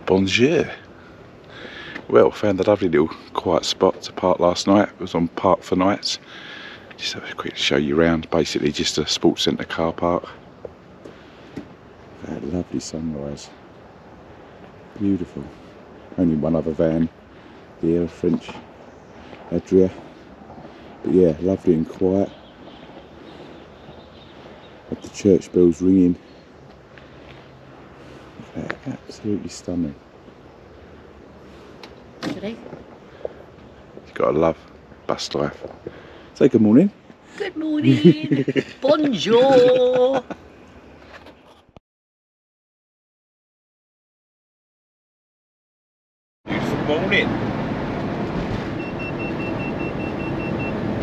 Bonjour. Well, found a lovely little quiet spot to park last night. It was on Park for Nights. Just have a quick show you around. Basically just a sports centre car park. That lovely sunrise. Beautiful. Only one other van here, a French Adria. But yeah, lovely and quiet. Had the church bells ringing. Absolutely stunning. Today. You've got to love bus life. Say good morning. Good morning. Bonjour. Beautiful morning.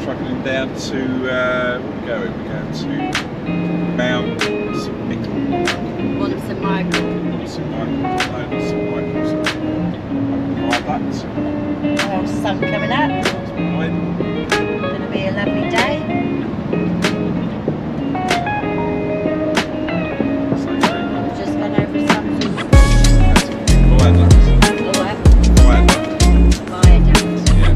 Trucking down to where are we going? We're going to Mont Saint Michele. Mont Saint Michele. St Michael's. Viaduct. Well, sun coming up. Going to be a lovely day. Just gone over something. Viaduct. Alright. Viaduct. Viaduct. Yeah.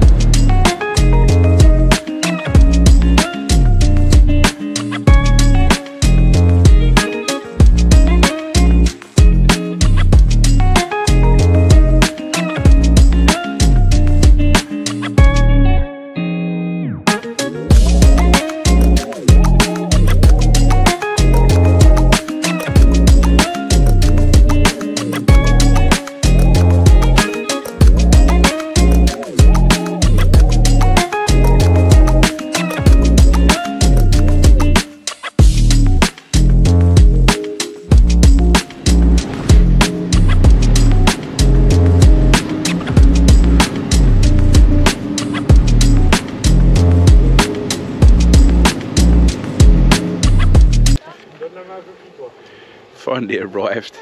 Finally arrived,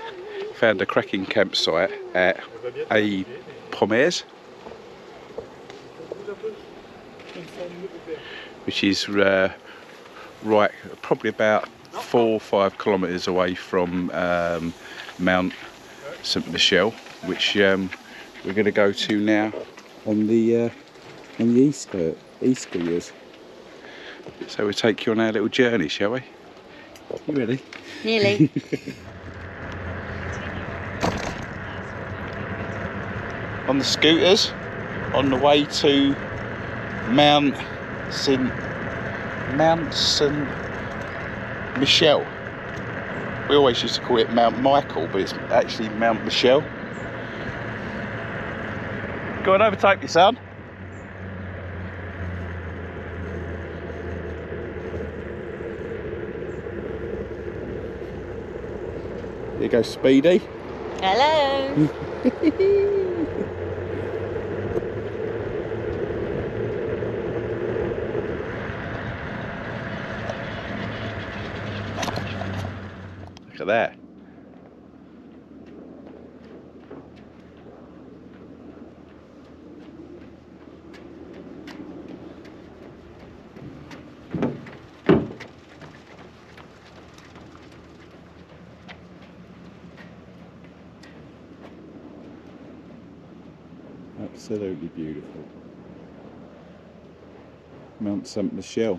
found a cracking campsite at Ep2, which is right, probably about 4 or 5 kilometres away from Mont Saint Michele, which we're going to go to now on the Easterliers. So we'll take you on our little journey, shall we? You ready? Nearly. On the scooters, on the way to Mont Saint Michele. We always used to call it Mount Michael, but it's actually Mont Michele. Go and overtake me, son. There you go, Speedy. Hello. Look at that. Absolutely beautiful. Mont Saint Michele.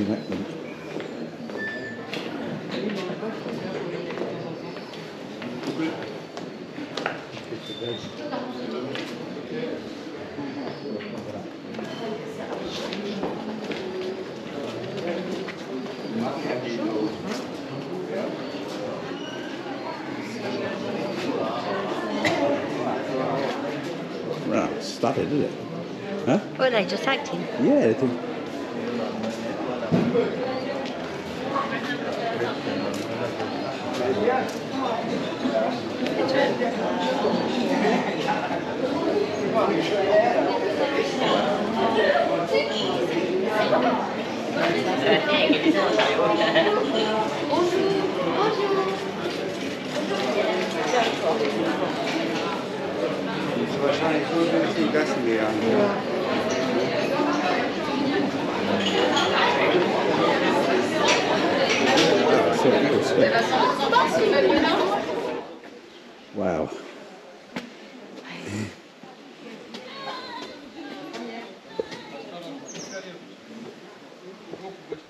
that one. Right, studded, isn't it? Huh? Were they just acting? Yeah, they do. Wow.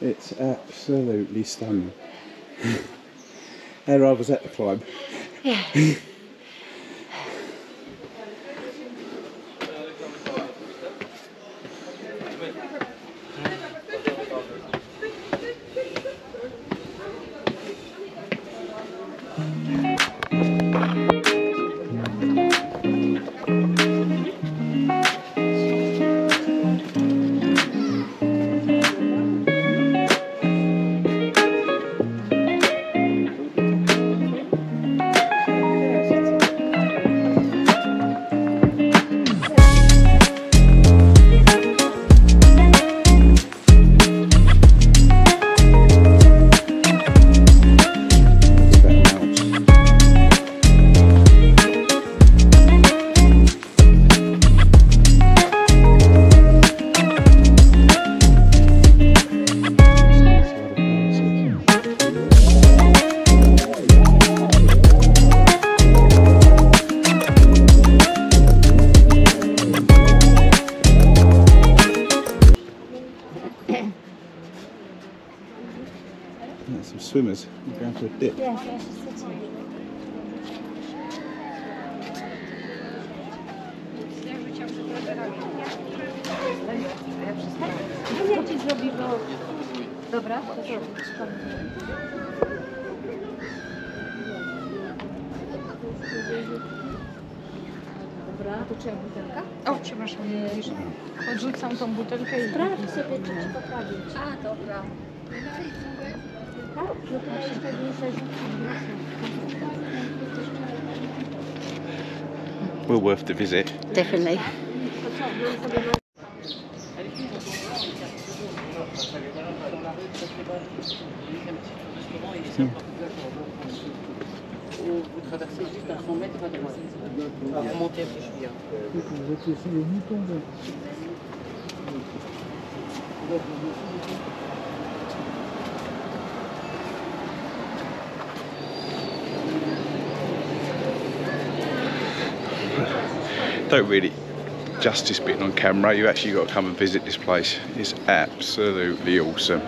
It's absolutely stunning. How hard was that to climb? Yeah. There's some swimmers going for a dip. Yeah, that's just sitting. Jak ci zrobi, bo... Dobra, to zrobić. Dobra. To czyja butelka? O, przepraszam, widzisz? Odrzucam tą butelkę i... Sprawdź sobie, czy ci poprawić. A, dobra. Tak? No to jeszcze nie zarzucić. Well worth the visit. Definitely. Vous traversez juste à 100 mètres à droite. Vous remontez un peu bien. Vous êtes laissé les moutons. Don't really justice being on camera, you actually got to come and visit this place. It's absolutely awesome.